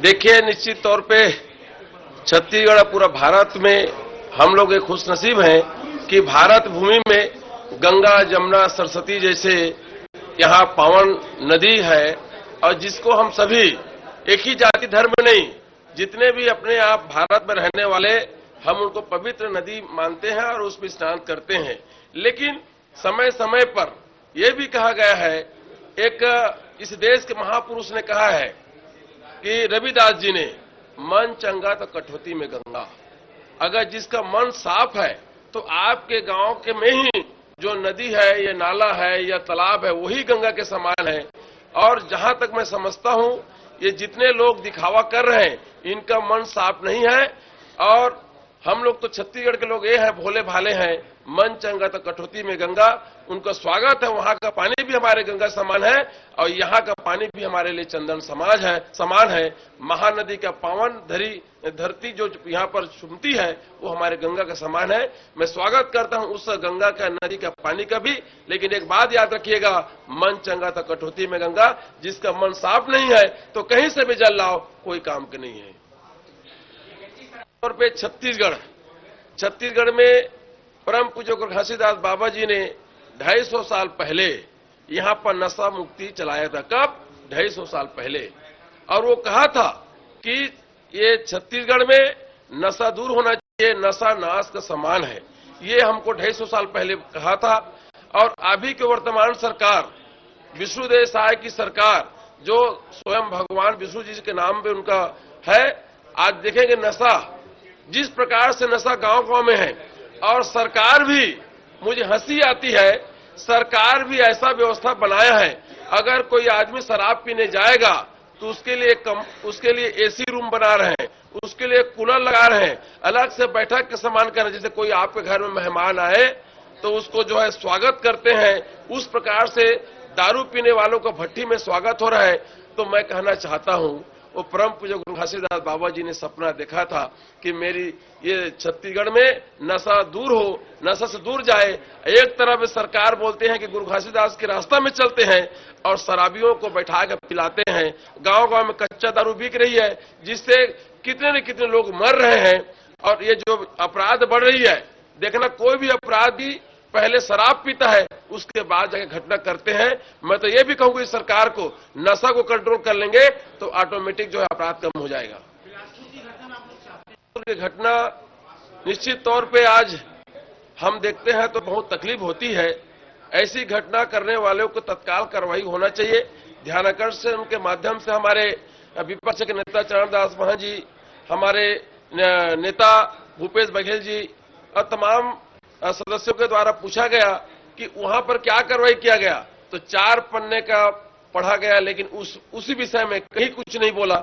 देखिए, निश्चित तौर पे छत्तीसगढ़ पूरा भारत में हम लोग एक खुशनसीब हैं कि भारत भूमि में गंगा, जमुना, सरस्वती जैसे यहाँ पावन नदी है और जिसको हम सभी एक ही जाति धर्म नहीं, जितने भी अपने आप भारत में रहने वाले हम उनको पवित्र नदी मानते हैं और उसमें स्नान करते हैं। लेकिन समय समय पर यह भी कहा गया है, एक इस देश के महापुरुष ने कहा है कि रविदास जी ने, मन चंगा तो कठौती में गंगा। अगर जिसका मन साफ है तो आपके गांव के में ही जो नदी है या नाला है या तालाब है वही गंगा के समान है। और जहां तक मैं समझता हूं, ये जितने लोग दिखावा कर रहे हैं इनका मन साफ नहीं है। और हम लोग तो छत्तीसगढ़ के लोग ये हैं, भोले भाले हैं, मन चंगा तो कठौती में गंगा। उनका स्वागत है। वहां का पानी भी हमारे गंगा समान है और यहाँ का पानी भी हमारे लिए चंदन समान है। महानदी का पावन धरती जो यहाँ पर सुमती है वो हमारे गंगा का समान है। मैं स्वागत करता हूँ उस गंगा का, नदी का पानी का भी। लेकिन एक बात याद रखिएगा, मन चंगा तो कठौती में गंगा। जिसका मन साफ नहीं है तो कहीं से भी जल लाओ, कोई काम के नहीं है। तौर पे छत्तीसगढ़ में परम पूज्य गुरु घासीदास बाबा जी ने 250 साल पहले यहां पर नशा मुक्ति चलाया था। कब? 250 साल पहले। और वो कहा था कि ये छत्तीसगढ़ में नशा दूर होना चाहिए, नशा नाश का समान है। ये हमको 250 साल पहले कहा था। और अभी के वर्तमान सरकार, विष्णुदेव साय की सरकार, जो स्वयं भगवान विष्णु जी के नाम पे उनका है, आज देखेंगे नशा, जिस प्रकार से नशा गांव-गांव में है। और सरकार भी, मुझे हंसी आती है, सरकार भी ऐसा व्यवस्था बनाया है, अगर कोई आदमी शराब पीने जाएगा तो उसके लिए एसी रूम बना रहे हैं, उसके लिए कूलर लगा रहे हैं, अलग से बैठक के समान कर रहे हैं। जैसे कोई आपके घर में मेहमान आए तो उसको जो है स्वागत करते हैं, उस प्रकार से दारू पीने वालों का भट्टी में स्वागत हो रहा है। तो मैं कहना चाहता हूं, वो परम पूज्य गुरु घासीदास बाबा जी ने सपना देखा था कि मेरी ये छत्तीसगढ़ में नशा दूर हो, नशा से दूर जाए। एक तरफ सरकार बोलते हैं कि गुरु घासीदास के रास्ता में चलते हैं और शराबियों को बैठा कर पिलाते हैं। गांव-गांव में कच्चा दारू बिक रही है, जिससे कितने न कितने लोग मर रहे हैं। और ये जो अपराध बढ़ रही है, देखना कोई भी अपराधी पहले शराब पीता है, उसके बाद जाके घटना करते हैं। मैं तो ये भी कहूंगा इस सरकार को, नशा को कंट्रोल कर लेंगे तो ऑटोमेटिक जो है अपराध कम हो जाएगा। घटना निश्चित तौर पे आज हम देखते हैं तो बहुत तकलीफ होती है। ऐसी घटना करने वालों को तत्काल कार्रवाई होना चाहिए। ध्यानाकर्षण उनके माध्यम से हमारे विपक्ष के नेता चरणदास महाजी, हमारे नेता भूपेश बघेल जी और तमाम सदस्यों के द्वारा पूछा गया कि वहां पर क्या कार्रवाई किया गया, तो 4 पन्ने का पढ़ा गया, लेकिन उसी विषय में कहीं कुछ नहीं बोला।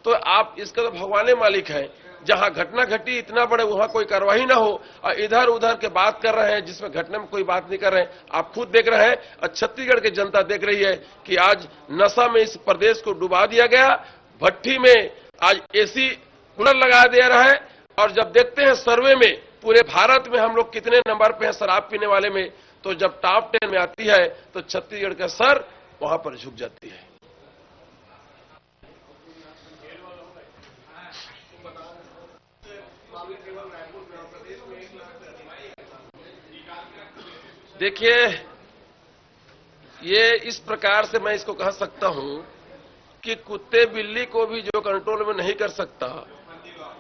तो आप इसका तो भगवान मालिक है, जहां घटना घटी इतना बड़े वहां कोई कार्रवाई ना हो और इधर उधर के बात कर रहे हैं जिसमें घटना में कोई बात नहीं कर रहे हैं। आप खुद देख रहे हैं और छत्तीसगढ़ की जनता देख रही है कि आज नशा में इस प्रदेश को डुबा दिया गया। भट्टी में आज एसी कूलर लगा दिया रहा है। और जब देखते हैं सर्वे में पूरे भारत में हम लोग कितने नंबर पे हैं शराब पीने वाले में, तो जब टॉप 10 में आती है तो छत्तीसगढ़ का सर वहां पर झुक जाती है। देखिए, ये इस प्रकार से मैं इसको कह सकता हूं कि कुत्ते बिल्ली को भी जो कंट्रोल में नहीं कर सकता,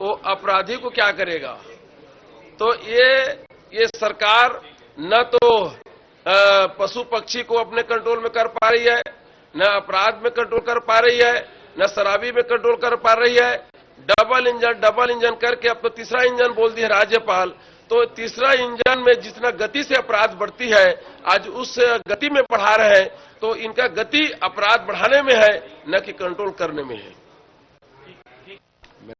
वो अपराधी को क्या करेगा। तो ये सरकार न तो पशु पक्षी को अपने कंट्रोल में कर पा रही है, न अपराध में कंट्रोल कर पा रही है, न शराबी में कंट्रोल कर पा रही है। डबल इंजन करके अब तो तीसरा इंजन बोल दिया राज्यपाल। तो तीसरा इंजन में जितना गति से अपराध बढ़ती है, आज उस गति में बढ़ा रहे हैं। तो इनका गति अपराध बढ़ाने में है, न कि कंट्रोल करने में है।